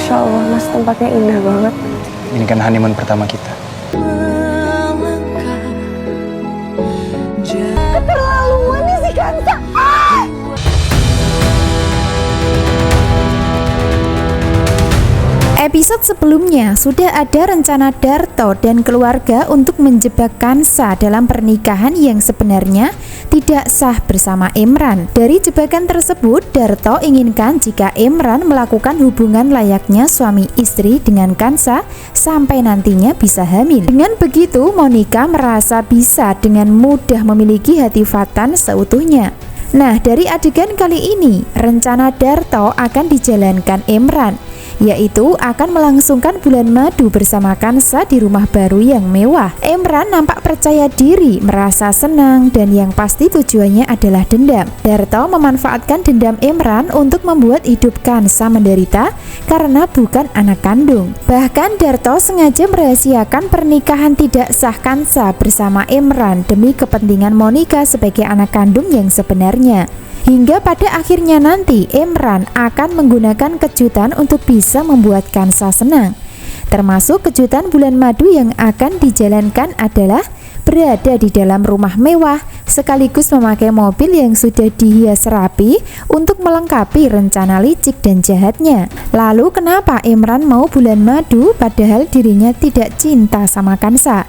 Masya Allah mas, tempatnya indah banget. Ini kan honeymoon pertama kita. Keterlaluan nih si Kansa. Episode sebelumnya sudah ada rencana Darto dan keluarga untuk menjebak Kansa dalam pernikahan yang sebenarnya tidak sah bersama Emran. Dari jebakan tersebut, Darto inginkan jika Emran melakukan hubungan layaknya suami istri dengan Kansa sampai nantinya bisa hamil. Dengan begitu, Monica merasa bisa dengan mudah memiliki hati Fatan seutuhnya. Nah, dari adegan kali ini, rencana Darto akan dijalankan Emran, yaitu akan melangsungkan bulan madu bersama Kansa di rumah baru yang mewah. Emran nampak percaya diri, merasa senang, dan yang pasti tujuannya adalah dendam. Darto memanfaatkan dendam Emran untuk membuat hidup Kansa menderita karena bukan anak kandung. Bahkan Darto sengaja merahasiakan pernikahan tidak sah Kansa bersama Emran demi kepentingan Monica sebagai anak kandung yang sebenarnya. Hingga pada akhirnya nanti Emran akan menggunakan kejutan untuk bisa membuat Kansa senang. Termasuk kejutan bulan madu yang akan dijalankan adalah berada di dalam rumah mewah sekaligus memakai mobil yang sudah dihias rapi untuk melengkapi rencana licik dan jahatnya. Lalu kenapa Emran mau bulan madu padahal dirinya tidak cinta sama Kansa?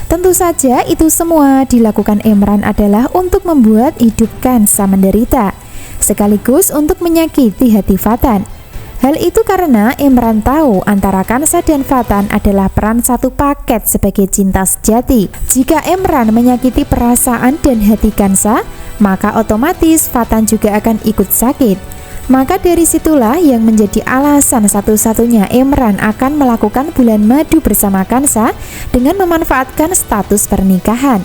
Tentu saja itu semua dilakukan Emran adalah untuk membuat hidup Kansa menderita, sekaligus untuk menyakiti hati Fatan. Hal itu karena Emran tahu antara Kansa dan Fatan adalah peran satu paket sebagai cinta sejati. Jika Emran menyakiti perasaan dan hati Kansa, maka otomatis Fatan juga akan ikut sakit. Maka dari situlah yang menjadi alasan satu-satunya Emran akan melakukan bulan madu bersama Kansa dengan memanfaatkan status pernikahan.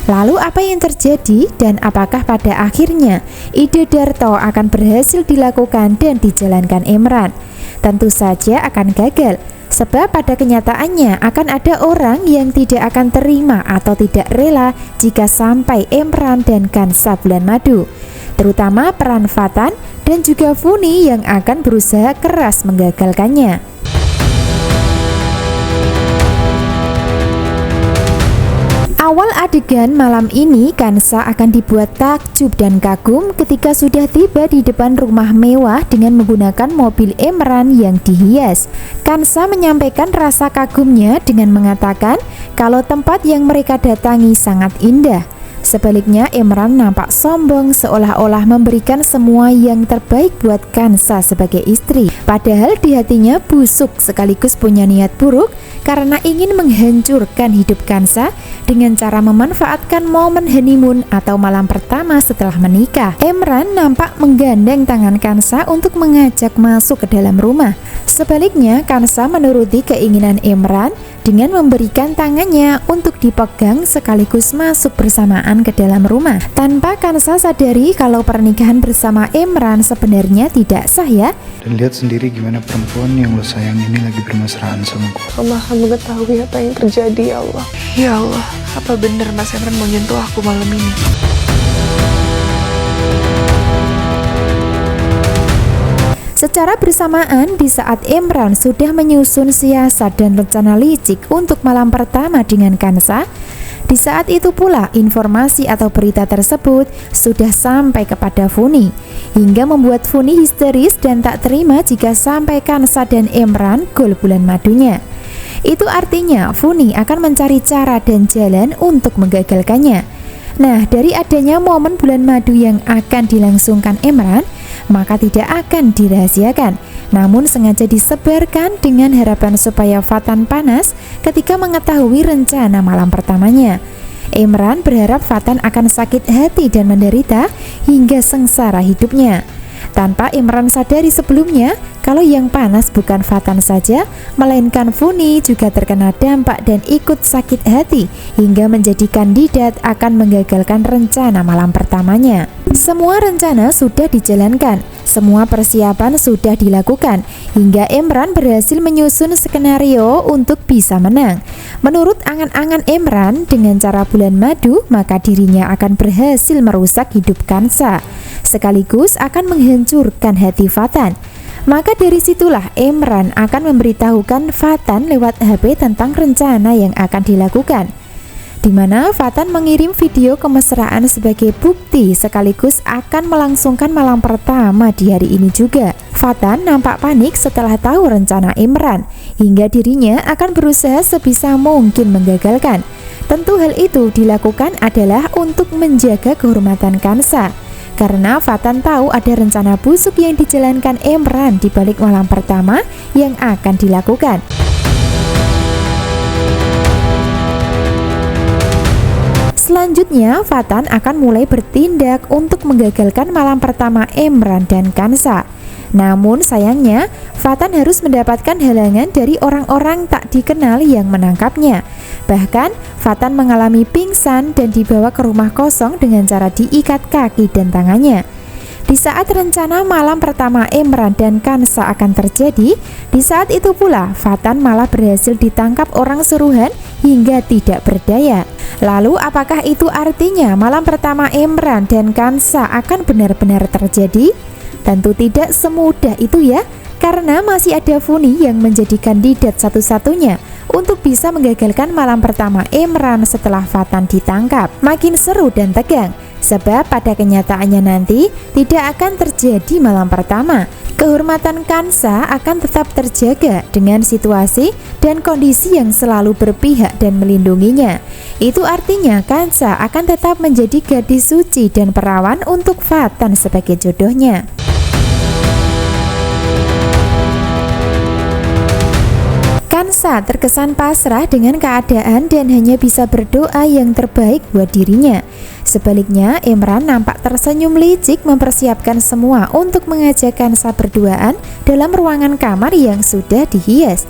Lalu apa yang terjadi dan apakah pada akhirnya ide Darto akan berhasil dilakukan dan dijalankan Emran? Tentu saja akan gagal, sebab pada kenyataannya akan ada orang yang tidak akan terima atau tidak rela jika sampai Emran dan Kansa bulan madu, terutama peran Fatan dan juga Funi yang akan berusaha keras menggagalkannya. Awal adegan malam ini, Kansa akan dibuat takjub dan kagum ketika sudah tiba di depan rumah mewah dengan menggunakan mobil Emran yang dihias. Kansa menyampaikan rasa kagumnya dengan mengatakan kalau tempat yang mereka datangi sangat indah. Sebaliknya, Emran nampak sombong seolah-olah memberikan semua yang terbaik buat Kansa sebagai istri. Padahal di hatinya busuk sekaligus punya niat buruk karena ingin menghancurkan hidup Kansa dengan cara memanfaatkan momen honeymoon atau malam pertama setelah menikah. Emran nampak menggandeng tangan Kansa untuk mengajak masuk ke dalam rumah. Sebaliknya, Kansa menuruti keinginan Emran dengan memberikan tangannya untuk dipegang sekaligus masuk bersamaan ke dalam rumah. Tanpa Kansa sadari kalau pernikahan bersama Emran sebenarnya tidak sah ya. Dan lihat sendiri gimana perempuan yang lo sayang ini lagi bermesraan sama gue. Allah akan mengetahui apa yang terjadi ya Allah. Ya Allah, apa benar Mas Emran mau nyentuh aku malam ini? Secara bersamaan, di saat Emran sudah menyusun siasat dan rencana licik untuk malam pertama dengan Kansa, di saat itu pula informasi atau berita tersebut sudah sampai kepada Funi, hingga membuat Funi histeris dan tak terima jika sampai Kansa dan Emran gol bulan madunya. Itu artinya Funi akan mencari cara dan jalan untuk menggagalkannya. Nah, dari adanya momen bulan madu yang akan dilangsungkan Emran, maka tidak akan dirahasiakan, namun sengaja disebarkan dengan harapan supaya Fatan panas ketika mengetahui rencana malam pertamanya. Emran berharap Fatan akan sakit hati dan menderita hingga sengsara hidupnya. Tanpa Emran sadari sebelumnya kalau yang panas bukan Fatan saja, melainkan Funi juga terkena dampak dan ikut sakit hati hingga menjadi kandidat akan menggagalkan rencana malam pertamanya. Semua rencana sudah dijalankan, semua persiapan sudah dilakukan, hingga Emran berhasil menyusun skenario untuk bisa menang. Menurut angan-angan Emran, dengan cara bulan madu, maka dirinya akan berhasil merusak hidup Kansa, sekaligus akan menghancurkan hati Fatan. Maka dari situlah Imran akan memberitahukan Fatan lewat HP tentang rencana yang akan dilakukan, di mana Fatan mengirim video kemesraan sebagai bukti sekaligus akan melangsungkan malam pertama di hari ini juga. Fatan nampak panik setelah tahu rencana Imran, hingga dirinya akan berusaha sebisa mungkin menggagalkan. Tentu hal itu dilakukan adalah untuk menjaga kehormatan Kansa, karena Fatan tahu ada rencana busuk yang dijalankan Imran di balik malam pertama yang akan dilakukan. Selanjutnya, Fatan akan mulai bertindak untuk menggagalkan malam pertama Imran dan Kansa. Namun sayangnya, Fatan harus mendapatkan halangan dari orang-orang tak dikenal yang menangkapnya. Bahkan, Fatan mengalami pingsan dan dibawa ke rumah kosong dengan cara diikat kaki dan tangannya. Di saat rencana malam pertama Imran dan Kansa akan terjadi, di saat itu pula Fatan malah berhasil ditangkap orang suruhan hingga tidak berdaya. Lalu apakah itu artinya malam pertama Imran dan Kansa akan benar-benar terjadi? Tentu tidak semudah itu ya, karena masih ada Funi yang menjadi kandidat satu-satunya untuk bisa menggagalkan malam pertama Imran setelah Fatan ditangkap. Makin seru dan tegang, sebab pada kenyataannya nanti tidak akan terjadi malam pertama. Kehormatan Kansa akan tetap terjaga dengan situasi dan kondisi yang selalu berpihak dan melindunginya. Itu artinya Kansa akan tetap menjadi gadis suci dan perawan untuk Fatan sebagai jodohnya. Kansa terkesan pasrah dengan keadaan dan hanya bisa berdoa yang terbaik buat dirinya. Sebaliknya, Imran nampak tersenyum licik mempersiapkan semua untuk mengajak Kansa berduaan dalam ruangan kamar yang sudah dihias.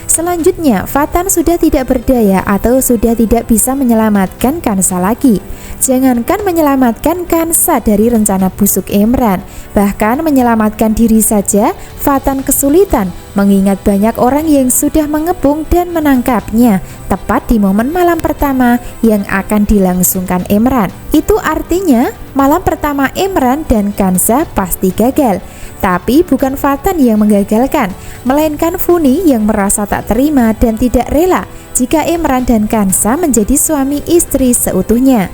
Selanjutnya, Fatan sudah tidak berdaya atau sudah tidak bisa menyelamatkan Kansa lagi. Jangankan menyelamatkan Kansa dari rencana busuk Imran, bahkan menyelamatkan diri saja Fatan kesulitan, mengingat banyak orang yang sudah mengepung dan menangkapnya tepat di momen malam pertama yang akan dilangsungkan Imran. Itu artinya malam pertama Imran dan Kansa pasti gagal. Tapi bukan Fatan yang menggagalkan, melainkan Funi yang merasa tak terima dan tidak rela jika Imran dan Kansa menjadi suami istri seutuhnya.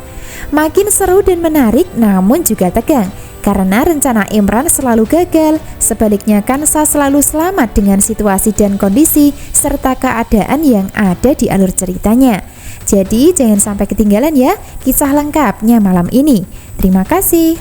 Makin seru dan menarik, namun juga tegang, karena rencana Imran selalu gagal, sebaliknya Kansa selalu selamat dengan situasi dan kondisi serta keadaan yang ada di alur ceritanya. Jadi jangan sampai ketinggalan ya kisah lengkapnya malam ini. Terima kasih.